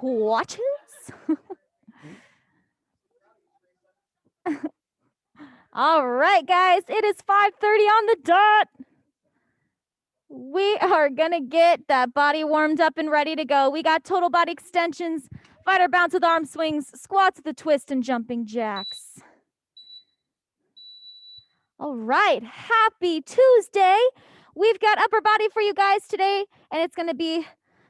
Watches? All right, guys, it is 5:30 on the dot. We are gonna get that body warmed up and ready to go. We got total body extensions, fighter bounce with arm swings, squats with a twist, and jumping jacks. All right, happy Tuesday. We've got upper body for you guys today, and it's gonna be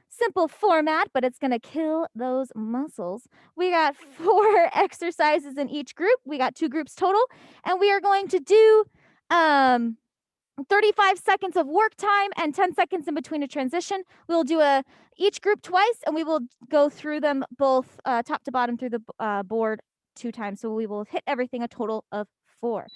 simple format, but it's gonna kill those muscles. We got 4 exercises in each group. We got 2 groups total, and we are going to do 35 seconds of work time and 10 seconds in between a transition. We'll do each group twice, and we will go through them both top to bottom through the board 2 times. So we will hit everything a total of 4.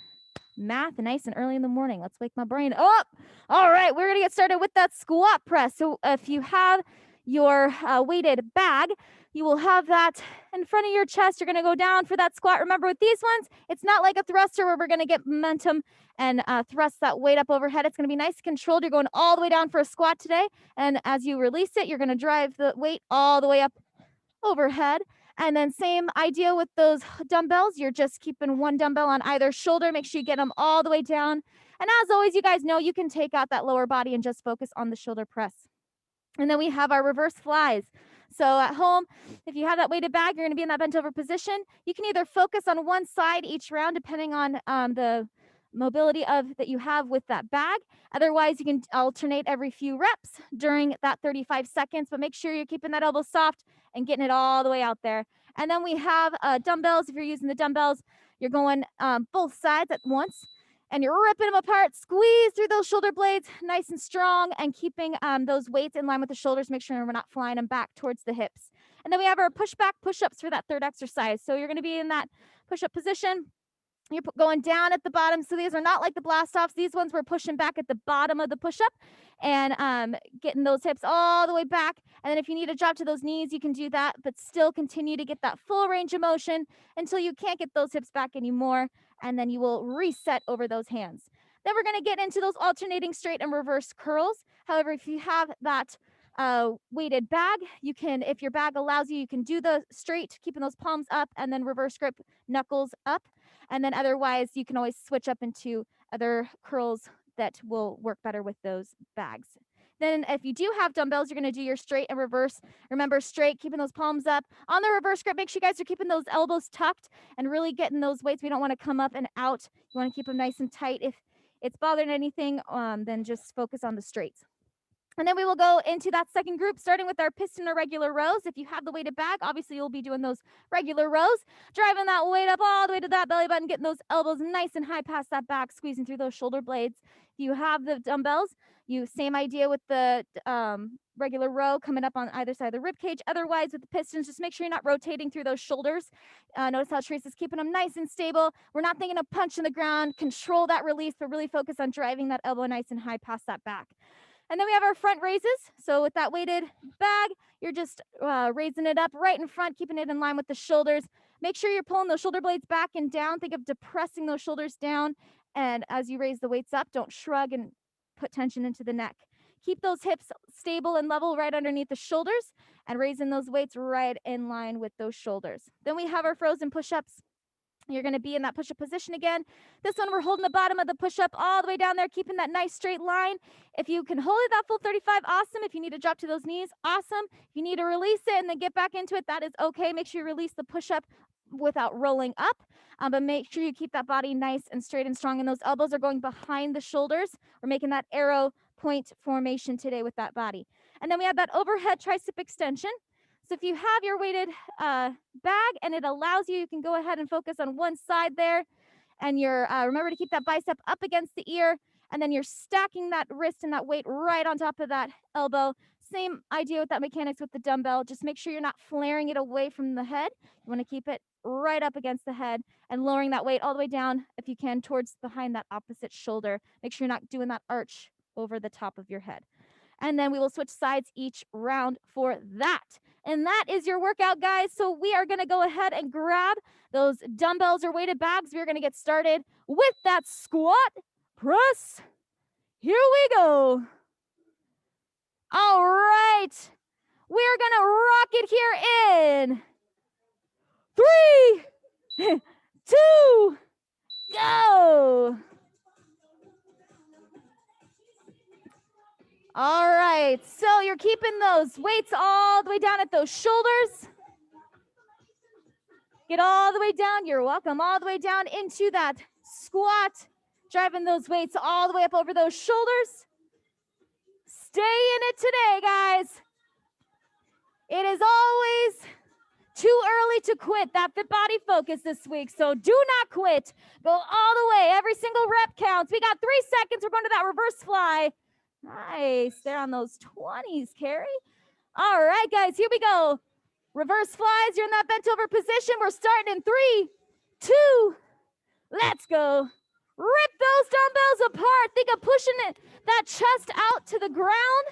Math nice and early in the morning. Let's wake my brain up. All right, we're gonna get started with that squat press. So if you have your weighted bag, you will have that in front of your chest. You're gonna go down for that squat. Remember, with these ones, it's not like a thruster where we're gonna get momentum and thrust that weight up overhead. It's gonna be nice and controlled. You're going all the way down for a squat today, and as you release it, you're gonna drive the weight all the way up overhead. And then same idea with those dumbbells. You're just keeping one dumbbell on either shoulder. Make sure you get them all the way down. And as always, you guys know you can take out that lower body and just focus on the shoulder press. And then we have our reverse flies. So at home, if you have that weighted bag, you're going to be in that bent over position. You can either focus on one side each round, depending on the mobility of that you have with that bag. Otherwise, you can alternate every few reps during that 35 seconds, but make sure you're keeping that elbow soft and getting it all the way out there. And then we have dumbbells. If you're using the dumbbells, you're going both sides at once and you're ripping them apart. Squeeze through those shoulder blades nice and strong and keeping those weights in line with the shoulders. Make sure we're not flying them back towards the hips. And then we have our push-back push-ups for that third exercise. So you're going to be in that push-up position. You're going down at the bottom. So these are not like the blast offs. These ones we're pushing back at the bottom of the push-up and getting those hips all the way back. And then if you need to drop to those knees, you can do that, but still continue to get that full range of motion until you can't get those hips back anymore. And then you will reset over those hands. Then we're going to get into those alternating straight and reverse curls. However, if you have that weighted bag, you can, if your bag allows you, you can do the straight, keeping those palms up, and then reverse grip, knuckles up. And then otherwise, you can always switch up into other curls that will work better with those bags. Then if you do have dumbbells, you're going to do your straight and reverse. Remember, straight, keeping those palms up. On the reverse grip, make sure you guys are keeping those elbows tucked and really getting those weights. We don't want to come up and out. You want to keep them nice and tight. If it's bothering anything, then just focus on the straights. And then we will go into that second group, starting with our piston or regular rows. If you have the weighted bag, obviously you'll be doing those regular rows, driving that weight up all the way to that belly button, getting those elbows nice and high past that back, squeezing through those shoulder blades. If you have the dumbbells, same idea with the regular row coming up on either side of the rib cage. Otherwise, with the pistons, just make sure you're not rotating through those shoulders. Notice how Teresa's keeping them nice and stable. We're not thinking of punch in the ground. Control that release, but really focus on driving that elbow nice and high past that back. And then we have our front raises. So with that weighted bag, you're just raising it up right in front, keeping it in line with the shoulders. Make sure you're pulling those shoulder blades back and down. Think of depressing those shoulders down. And as you raise the weights up, don't shrug and put tension into the neck. Keep those hips stable and level right underneath the shoulders and raising those weights right in line with those shoulders. Then we have our frozen push-ups. You're going to be in that push-up position again. This one, we're holding the bottom of the push-up all the way down there, keeping that nice straight line. If you can hold it that full 35, awesome. If you need to drop to those knees, awesome. If you need to release it and then get back into it, that is okay. Make sure you release the push-up without rolling up, but make sure you keep that body nice and straight and strong. And those elbows are going behind the shoulders. We're making that arrow point formation today with that body. And then we have that overhead tricep extension. So if you have your weighted bag and it allows you, you can go ahead and focus on one side there. And you're remember to keep that bicep up against the ear. And then you're stacking that wrist and that weight right on top of that elbow. Same idea with that mechanics with the dumbbell. Just make sure you're not flaring it away from the head. You want to keep it right up against the head and lowering that weight all the way down, if you can, towards behind that opposite shoulder. Make sure you're not doing that arch over the top of your head. And then we will switch sides each round for that. And that is your workout, guys. So we are going to go ahead and grab those dumbbells or weighted bags. We're going to get started with that squat press. Here we go. All right. We're going to rock it here in 3, 2, go. All right. So you're keeping those weights all the way down at those shoulders. Get all the way down. You're welcome. All the way down into that squat. Driving those weights all the way up over those shoulders. Stay in it today, guys. It is always too early to quit that Fit Body Focus this week, so do not quit. Go all the way. Every single rep counts. We got 3 seconds. We're going to that reverse fly. Nice. There on those 20s, Carrie. All right, guys, here we go. Reverse flies. You're in that bent over position. We're starting in 3, 2, let's go. Rip those dumbbells apart. Think of pushing that chest out to the ground.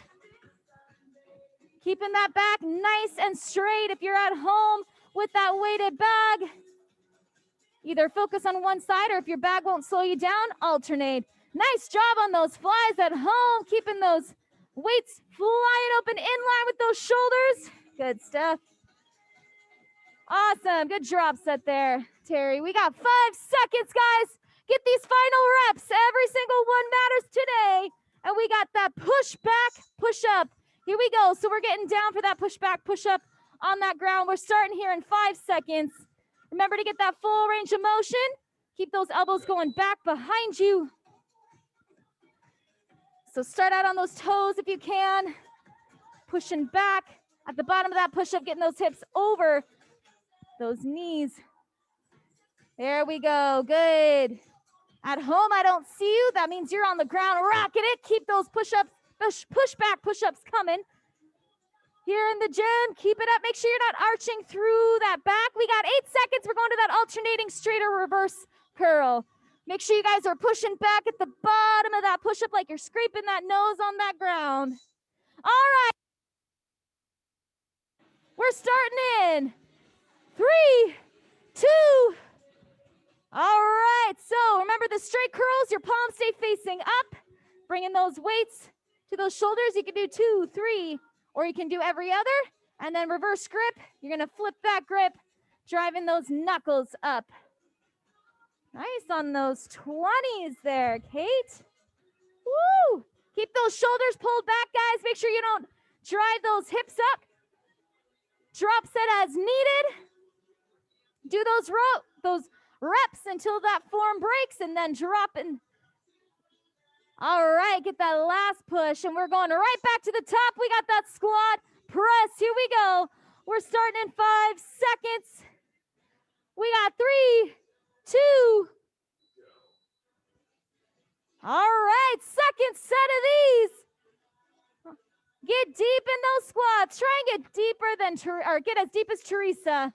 Keeping that back nice and straight. If you're at home with that weighted bag, either focus on one side, or if your bag won't slow you down, alternate. Nice job on those flies at home, keeping those weights flying open in line with those shoulders. Good stuff. Awesome. Good drop set there, Terry. We got 5 seconds, guys. Get these final reps. Every single one matters today. And we got that push back, push up. Here we go. So we're getting down for that push back, push up on that ground. We're starting here in 5 seconds. Remember to get that full range of motion. Keep those elbows going back behind you. So start out on those toes if you can. Pushing back at the bottom of that push-up, getting those hips over those knees. There we go. Good. At home, I don't see you. That means you're on the ground rocking it. Keep those push-ups, push-back push-ups coming. Here in the gym, keep it up. Make sure you're not arching through that back. We got 8 seconds. We're going to that alternating straight or reverse curl. Make sure you guys are pushing back at the bottom of that push-up like you're scraping that nose on that ground. All right. We're starting in 3, 2. All right. So remember the straight curls. Your palms stay facing up. Bringing those weights to those shoulders. You can do 2, 3, or you can do every other. And then reverse grip. You're going to flip that grip, driving those knuckles up. Nice on those 20s there, Kate. Woo! Keep those shoulders pulled back, guys. Make sure you don't drive those hips up. Drop set as needed. Do those reps until that form breaks, and then drop in. All right, get that last push, and we're going right back to the top. We got that squat press. Here we go. We're starting in 5 seconds. We got 3, 2. All right, second set of these. Get deep in those squats. Try and get deeper than, or get as deep as Teresa.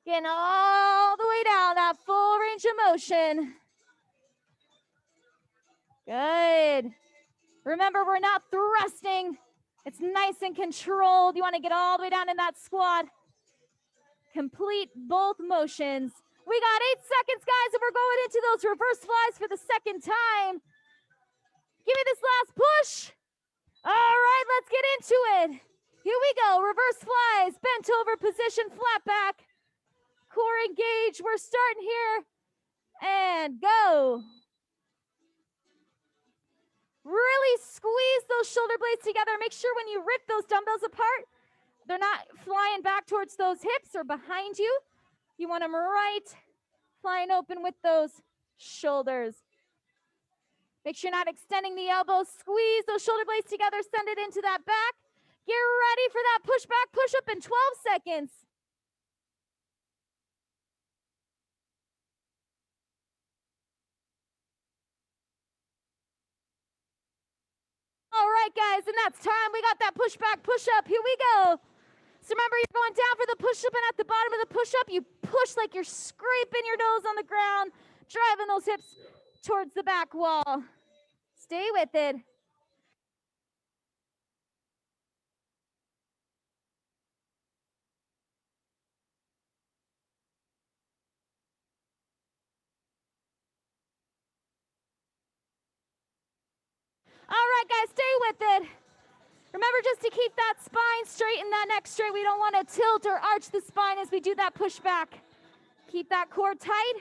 Getting all the way down, that full range of motion. Good. Remember, we're not thrusting. It's nice and controlled. You want to get all the way down in that squat. Complete both motions. We got 8 seconds, guys, and we're going into those reverse flies for the second time. Give me this last push. All right, let's get into it. Here we go. Reverse flies, bent over position, flat back. Core engaged. We're starting here. And go. Really squeeze those shoulder blades together. Make sure when you rip those dumbbells apart, they're not flying back towards those hips or behind you. You want them right, flying open with those shoulders. Make sure you're not extending the elbows. Squeeze those shoulder blades together. Send it into that back. Get ready for that push back, push up in 12 seconds. All right, guys, and that's time. We got that push back, push up. Here we go. So remember, you're going down for the push up, and at the bottom of the push up, you push like you're scraping your nose on the ground, driving those hips towards the back wall. Stay with it. All right, guys, stay with it. Remember just to keep that spine straight and that neck straight. We don't want to tilt or arch the spine as we do that push back. Keep that core tight.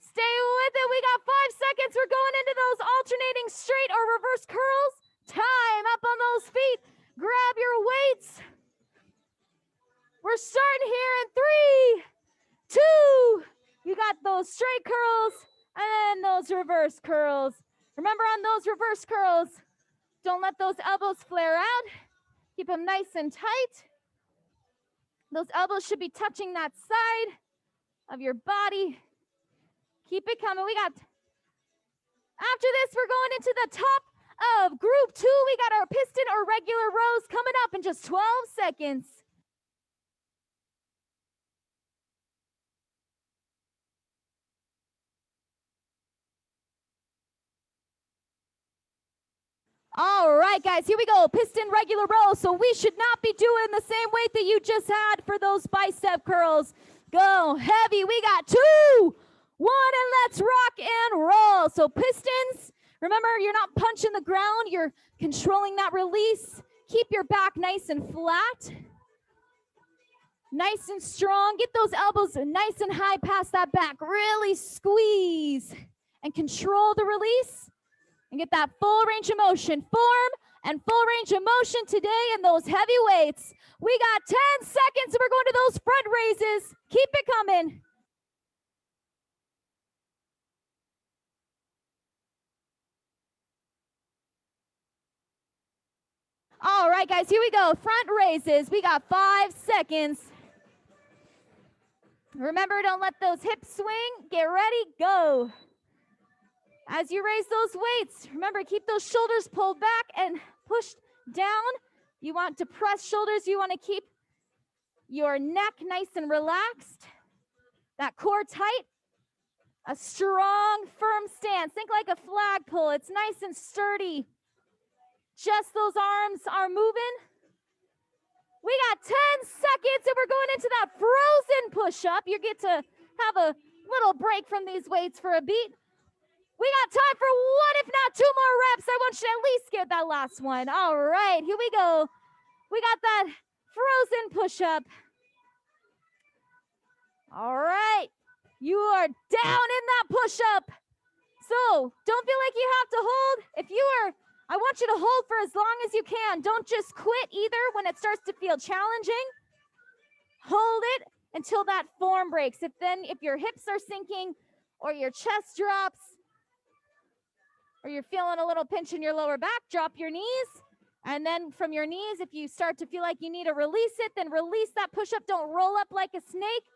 Stay with it. We got 5 seconds. We're going into those alternating straight or reverse curls. Time up on those feet. Grab your weights. We're starting here in 3, 2. You got those straight curls and then those reverse curls. Remember on those reverse curls, don't let those elbows flare out. Keep them nice and tight. Those elbows should be touching that side of your body. Keep it coming. After this, we're going into the top of group 2. We got our piston or regular rows coming up in just 12 seconds. All right, guys, here we go. Piston regular row. So we should not be doing the same weight that you just had for those bicep curls. Go heavy. We got 2, 1, and let's rock and roll. So pistons, remember, you're not punching the ground. You're controlling that release. Keep your back nice and flat. Nice and strong. Get those elbows nice and high past that back. Really squeeze and control the release. And get that full range of motion. Form and full range of motion today in those heavy weights. We got 10 seconds and we're going to those front raises. Keep it coming. All right, guys, here we go. Front raises. We got 5 seconds. Remember, don't let those hips swing. Get ready, go. As you raise those weights, remember, keep those shoulders pulled back and pushed down. You want to press shoulders. You want to keep your neck nice and relaxed. That core tight. A strong, firm stance. Think like a flagpole. It's nice and sturdy. Just those arms are moving. We got 10 seconds and we're going into that frozen push-up. You get to have a little break from these weights for a beat. We got time for 1, if not 2 more reps. I want you to at least get that last one. All right, here we go. We got that frozen push-up. All right, you are down in that push-up. So don't feel like you have to hold. I want you to hold for as long as you can. Don't just quit either when it starts to feel challenging. Hold it until that form breaks. If your hips are sinking or your chest drops, or you're feeling a little pinch in your lower back, drop your knees. And then from your knees, if you start to feel like you need to release it, then release that push-up. Don't roll up like a snake.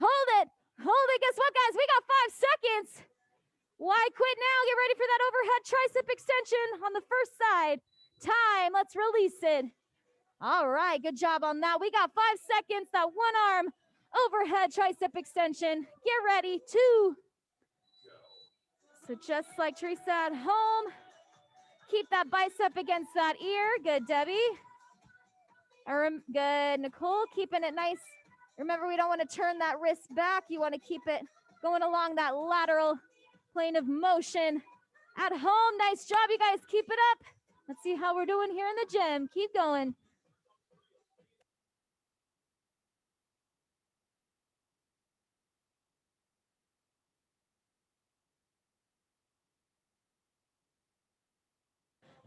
Hold it. Hold it. Guess what, guys? We got 5 seconds. Why quit now? Get ready for that overhead tricep extension on the first side. Time. Let's release it. All right. Good job on that. We got 5 seconds. That one arm overhead tricep extension. Get ready. 2. So just like Teresa at home, keep that bicep against that ear. Good, Debbie. Good, Nicole, keeping it nice. Remember, we don't want to turn that wrist back. You want to keep it going along that lateral plane of motion. At home, nice job, you guys. Keep it up. Let's see how we're doing here in the gym. Keep going.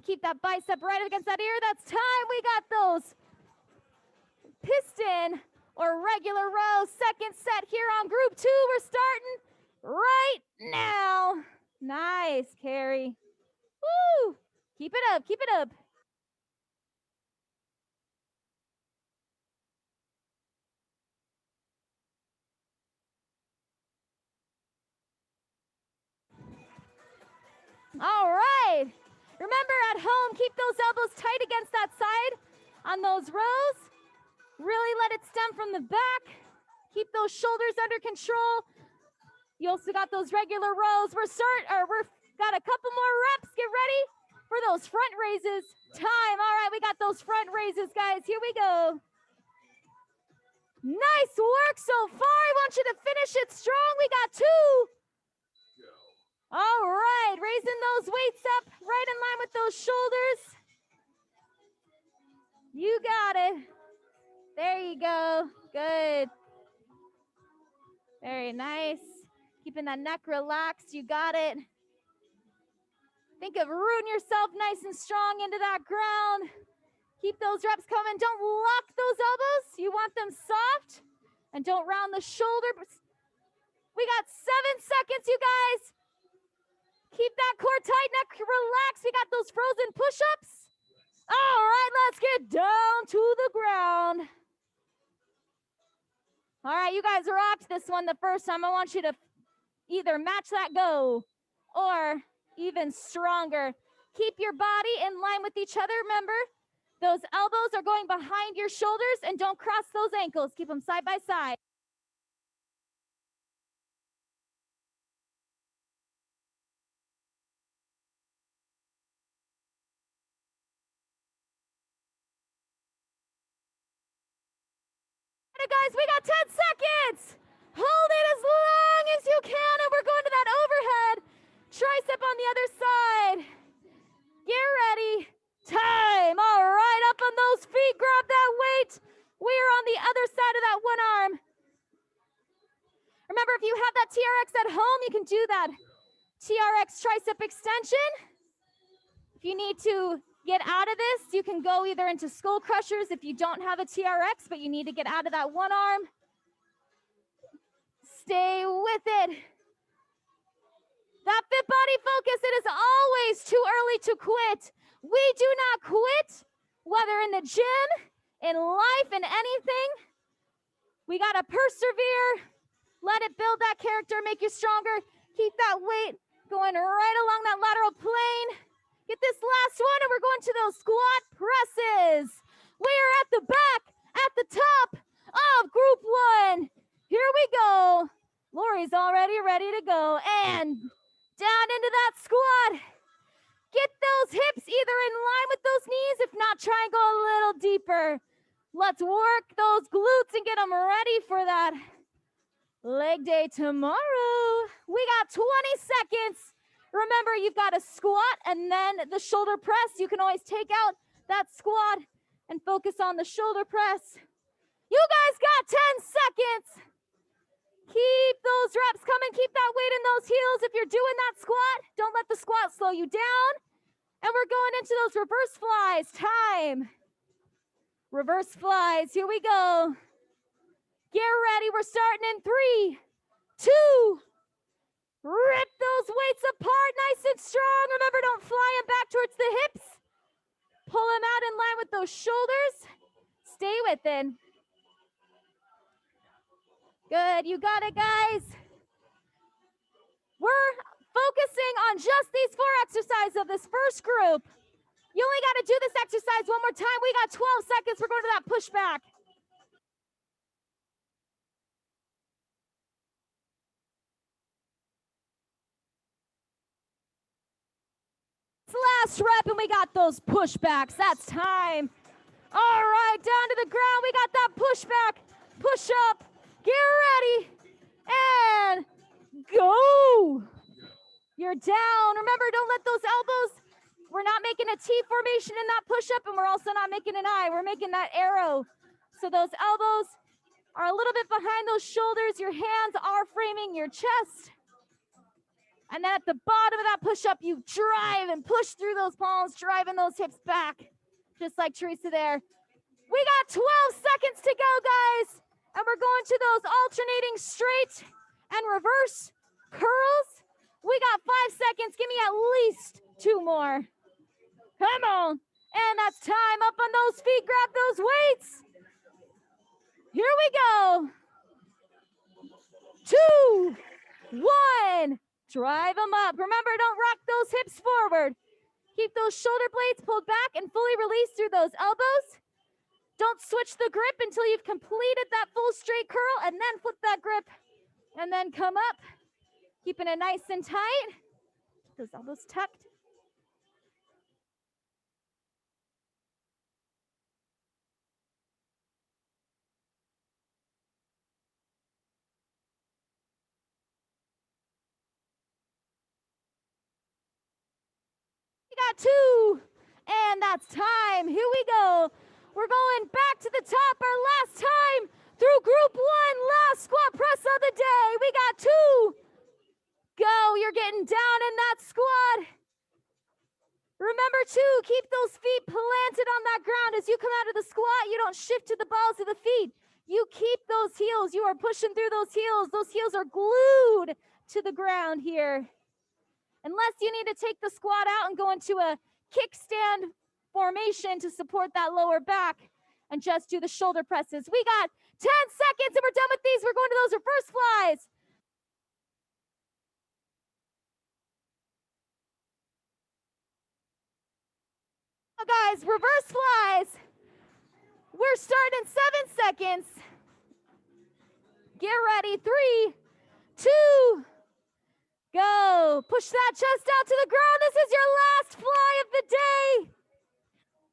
Keep that bicep right up against that ear. That's time. We got those piston or regular row. Second set here on group 2. We're starting right now. Nice, Carrie. Woo! Keep it up. Keep it up. All right. Remember, at home, keep those elbows tight against that side on those rows. Really let it stem from the back. Keep those shoulders under control. You also got those regular rows. We've got a couple more reps. Get ready for those front raises. Time. All right, we got those front raises, guys. Here we go. Nice work so far. I want you to finish it strong. We got 2. All right, raising those weights up right in line with those shoulders. There you go. Good. Very nice. Keeping that neck relaxed. You got it. Think of rooting yourself nice and strong into that ground. Keep those reps coming. Don't lock those elbows. You want them soft. And don't round the shoulder. We got 7 seconds, you guys. Keep that core tight, neck relaxed. We got those frozen push-ups. All right, let's get down to the ground. All right, you guys rocked this one the first time. I want you to either match that go or even stronger. Keep your body in line with each other. Remember, those elbows are going behind your shoulders and don't cross those ankles. Keep them side by side. Guys, we got 10 seconds. Hold it as long as you can, and we're going to that overhead tricep on the other side. Get ready. Time. All right, up on those feet. Grab that weight. We're on the other side of that one arm. Remember, if you have that TRX at home, you can do that TRX tricep extension. If you need to get out of this, you can go either into skull crushers if you don't have a TRX, but you need to get out of that one arm. Stay with it. That fit body focus, it is always too early to quit. We do not quit, whether in the gym, in life, in anything. We got to persevere. Let it build that character, make you stronger. Keep that weight going right along that lateral plane. Get this last one, and we're going to those squat presses. We are at the back, at the top of group one. Here we go. Lori's already ready to go. And down into that squat. Get those hips either in line with those knees. If not, try and go a little deeper. Let's work those glutes and get them ready for that leg day tomorrow. We got 20 seconds. Remember, you've got a squat and then the shoulder press. You can always take out that squat and focus on the shoulder press. You guys got 10 seconds. Keep those reps coming. Keep that weight in those heels. If you're doing that squat, don't let the squat slow you down. And we're going into those reverse flies. Time. Reverse flies. Here we go. Get ready. We're starting in 3, 2. Rip those weights apart nice and strong. Remember, don't fly them back towards the hips. Pull them out in line with those shoulders. Stay with it. Good. You got it, guys. We're focusing on just these 4 exercises of this first group. You only got to do this exercise one more time. We got 12 seconds. We're going to that pushback. Last rep, and we got those pushbacks. That's time. All right, down to the ground. We got that pushback. Push up. Get ready. And go. You're down. Remember, don't let those elbows. We're not making a T formation in that push-up, and we're also not making an I. We're making that arrow. So those elbows are a little bit behind those shoulders. Your hands are framing your chest. And then at the bottom of that push-up, you drive and push through those palms, driving those hips back, just like Teresa there. We got 12 seconds to go, guys. And we're going to those alternating straight and reverse curls. We got 5 seconds. Give me at least 2 more. Come on. And that's time. Up on those feet. Grab those weights. Here we go. 2, 1. Drive them up. Remember, don't rock those hips forward. Keep those shoulder blades pulled back and fully release through those elbows. Don't switch the grip until you've completed that full straight curl, and then flip that grip and then come up. Keeping it nice and tight. Those elbows tucked. We got 2, and that's time. Here we go. We're going back to the top our last time through group 1, last squat press of the day. We got 2. Go, you're getting down in that squat. Remember to keep those feet planted on that ground. As you come out of the squat, you don't shift to the balls of the feet. You keep those heels. You are pushing through those heels. Those heels are glued to the ground here. Unless you need to take the squat out and go into a kickstand formation to support that lower back and just do the shoulder presses. We got 10 seconds and we're done with these. We're going to those reverse flies. Guys, reverse flies. We're starting in 7 seconds. Get ready. 3, 2, go. Push that chest out to the ground. This is your last fly of the day.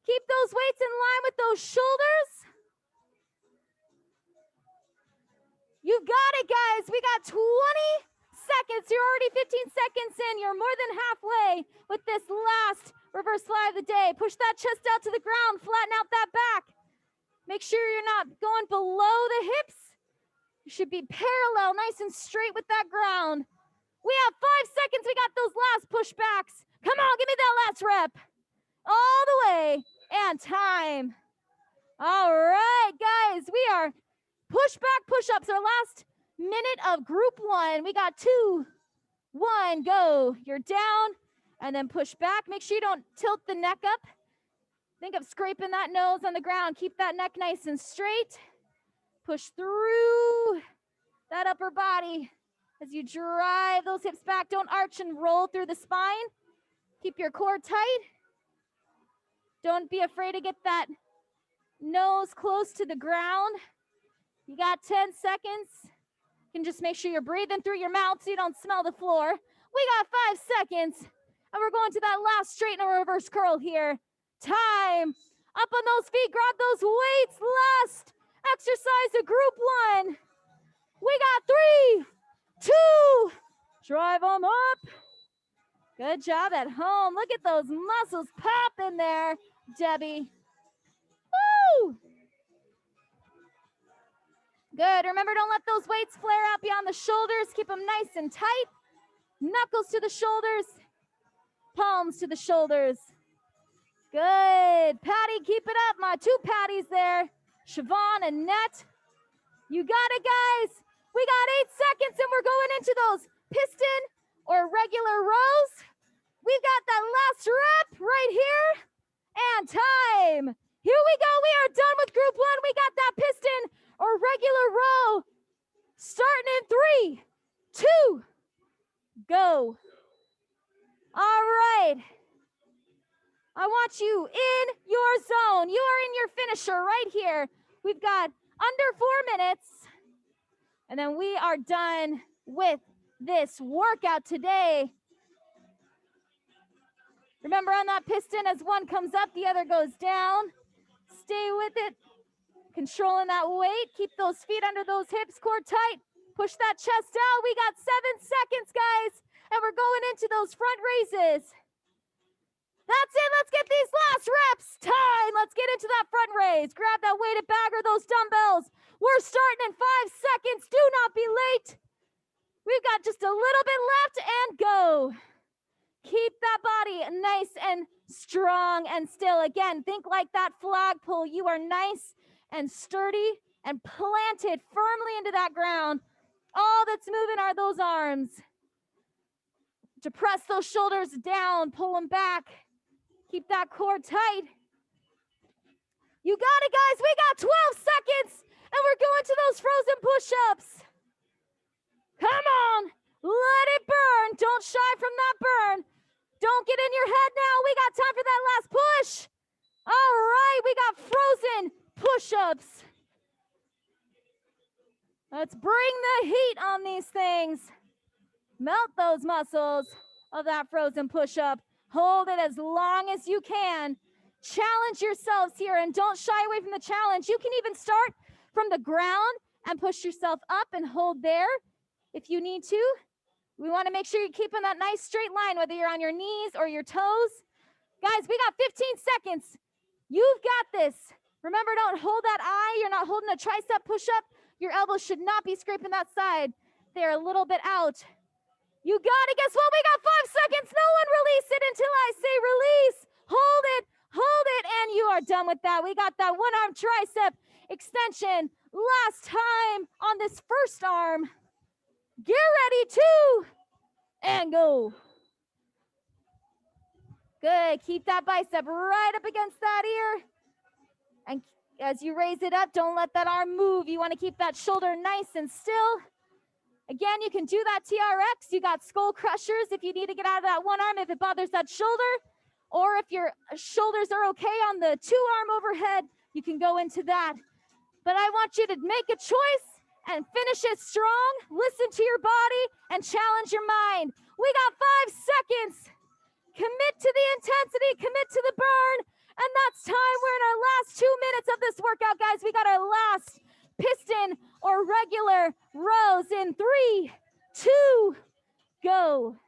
Keep those weights in line with those shoulders. You've got it, guys. We got 20 seconds. You're already 15 seconds in. You're more than halfway with this last reverse fly of the day. Push that chest out to the ground. Flatten out that back. Make sure you're not going below the hips. You should be parallel, nice and straight with that ground. We have 5 seconds. We got those last pushbacks. Come on, give me that last rep. All the way. And time. All right, guys. We are pushback push-ups. Our last minute of group 1. We got 2, 1, go. You're down and then push back. Make sure you don't tilt the neck up. Think of scraping that nose on the ground. Keep that neck nice and straight. Push through that upper body as you drive those hips back. Don't arch and roll through the spine. Keep your core tight. Don't be afraid to get that nose close to the ground. You got 10 seconds. You can just make sure you're breathing through your mouth so you don't smell the floor. We got 5 seconds, and we're going to that last straight and a reverse curl here. Time. Up on those feet, grab those weights. Last exercise of group 1. We got 3, 2, drive them up. Good job at home. Look at those muscles pop in there, Debbie. Woo! Good. Remember, don't let those weights flare out beyond the shoulders. Keep them nice and tight. Knuckles to the shoulders. Palms to the shoulders. Good. Patty, keep it up. My 2 Patties there. Siobhan and Net. You got it, guys. We got 8 seconds, and we're going into those piston or regular rows. We've got that last rep right here. And time. Here we go. We are done with group 1. We got that piston or regular row starting in 3, 2, go. All right. I want you in your zone. You are in your finisher right here. We've got under 4 minutes, and then we are done with this workout today. Remember, on that piston, as one comes up, the other goes down. Stay with it. Controlling that weight. Keep those feet under those hips, core tight. Push that chest out. We got 7 seconds, guys, and we're going into those front raises. That's it. Let's get these last reps. Time. Let's get into that front raise. Grab that weighted bag or those dumbbells. We're starting in 5 seconds. Do not be late. We've got just a little bit left and go. Keep that body nice and strong and still. Again, think like that flagpole. You are nice and sturdy and planted firmly into that ground. All that's moving are those arms. To press those shoulders down, pull them back. Keep that core tight. You got it, guys. We got 12 seconds, and we're going to those frozen push-ups. Come on. Let it burn. Don't shy from that burn. Don't get in your head now. We got time for that last push. All right, we got frozen push-ups. Let's bring the heat on these things. Melt those muscles of that frozen push-up. Hold it as long as you can. Challenge yourselves here and don't shy away from the challenge. You can even start from the ground and push yourself up and hold there if you need to. We want to make sure you're keeping that nice straight line, whether you're on your knees or your toes. Guys, we got 15 seconds. You've got this. Remember, don't hold that eye. You're not holding a tricep push-up. Your elbows should not be scraping that side. They're a little bit out. You got it. Guess what? We got 5 seconds. No one release it until I say release. Hold it, and you are done with that. We got that one-arm tricep extension. Last time on this first arm. Get ready, 2, and go. Good. Keep that bicep right up against that ear. And as you raise it up, don't let that arm move. You want to keep that shoulder nice and still. Again, you can do that TRX. You got skull crushers if you need to get out of that one arm if it bothers that shoulder. Or if your shoulders are okay on the 2-arm overhead, you can go into that. But I want you to make a choice and finish it strong. Listen to your body and challenge your mind. We got 5 seconds. Commit to the intensity, commit to the burn. And that's time. We're in our last 2 minutes of this workout, guys. We got our last piston or regular rows in 3, 2, go.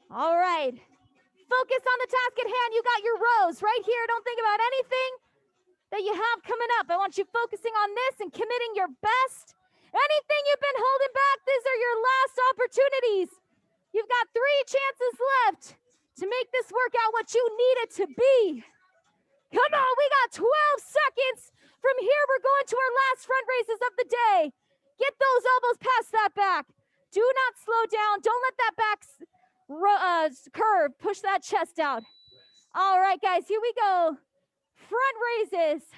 All right. Focus on the task at hand. You got your rows right here. Don't think about anything that you have coming up. I want you focusing on this and committing your best. Anything you've been holding back, these are your last opportunities. You've got 3 chances left to make this workout what you need it to be. Come on, we got 12 seconds. From here, we're going to our last front raises of the day. Get those elbows past that back. Do not slow down. Don't let that back curve push that chest out. All right, guys, here we go. Front raises.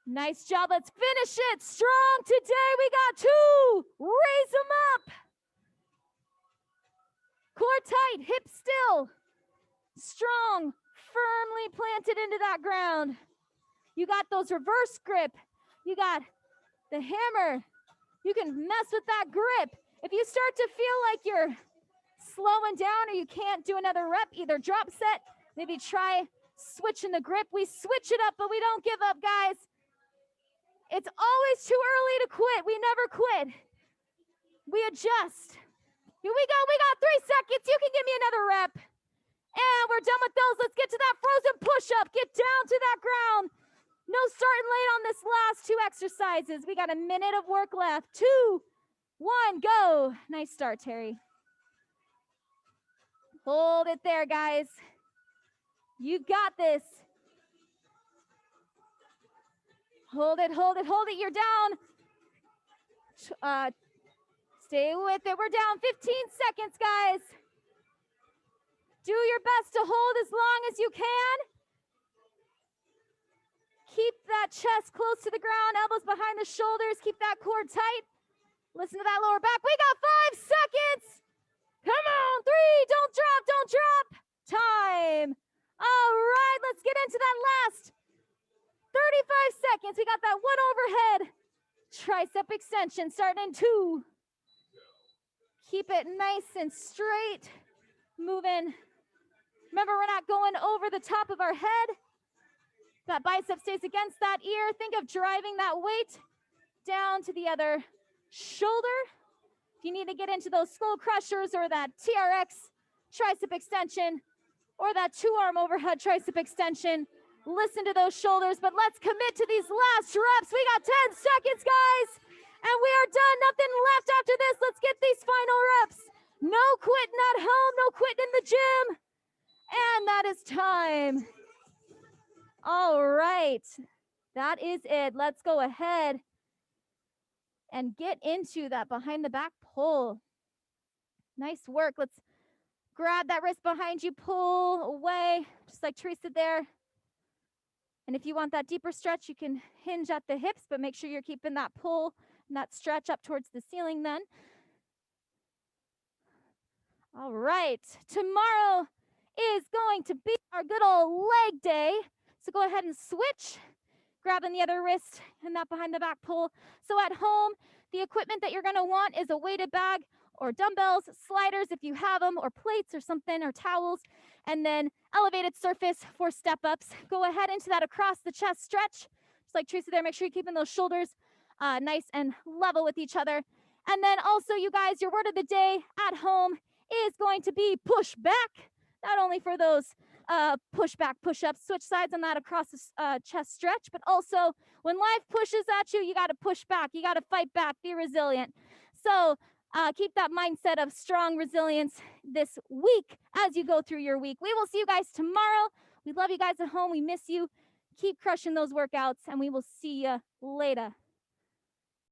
Nice job. Let's finish it strong today. We got 2. Raise them up. Core tight, hips still. Strong, firmly planted into that ground. You got those reverse grip. You got the hammer. You can mess with that grip. If you start to feel like you're slowing down or you can't do another rep, either drop set, maybe try switching the grip. We switch it up, but we don't give up, guys. It's always too early to quit. We never quit. We adjust. Here we go. We got 3 seconds. You can give me another rep. And we're done with those. Let's get to that frozen push-up. Get down to that ground. No starting late on this last 2 exercises. We got a minute of work left. 2, 1, go. Nice start, Terry. Hold it there, guys. You got this. Hold it, hold it, hold it. You're down. Stay with it. We're down 15 seconds, guys. Do your best to hold as long as you can. Keep that chest close to the ground, elbows behind the shoulders. Keep that core tight. Listen to that lower back. We got 5 seconds. Come on, 3, don't drop, don't drop. Time. All right, let's get into that last 35 seconds. We got that one overhead tricep extension starting in 2. Keep it nice and straight. Moving. Remember, we're not going over the top of our head. That bicep stays against that ear. Think of driving that weight down to the other shoulder. If you need to get into those skull crushers or that TRX tricep extension or that 2-arm overhead tricep extension, listen to those shoulders. But let's commit to these last reps. We got 10 seconds, guys, and we are done. Nothing left after this. Let's get these final reps. No quitting at home, no quitting in the gym. And that is time. All right, that is it. Let's go ahead and get into that behind the back pull. Nice work. Let's grab that wrist behind you, pull away, just like Teresa there. And if you want that deeper stretch, you can hinge at the hips, but make sure you're keeping that pull and that stretch up towards the ceiling then. All right, tomorrow is going to be our good old leg day. So go ahead and switch, grabbing the other wrist and that behind the back pull. So at home, the equipment that you're gonna want is a weighted bag or dumbbells, sliders if you have them, or plates or something, or towels, and then elevated surface for step-ups. Go ahead into that across the chest stretch, just like Teresa there. Make sure you're keeping those shoulders nice and level with each other. And then also, you guys, your word of the day at home is going to be push back, not only for those push back, push up, switch sides on that across the chest stretch. But also, when life pushes at you, you got to push back. You got to fight back, be resilient. So keep that mindset of strong resilience this week as you go through your week. We will see you guys tomorrow. We love you guys at home. We miss you. Keep crushing those workouts, and we will see you later.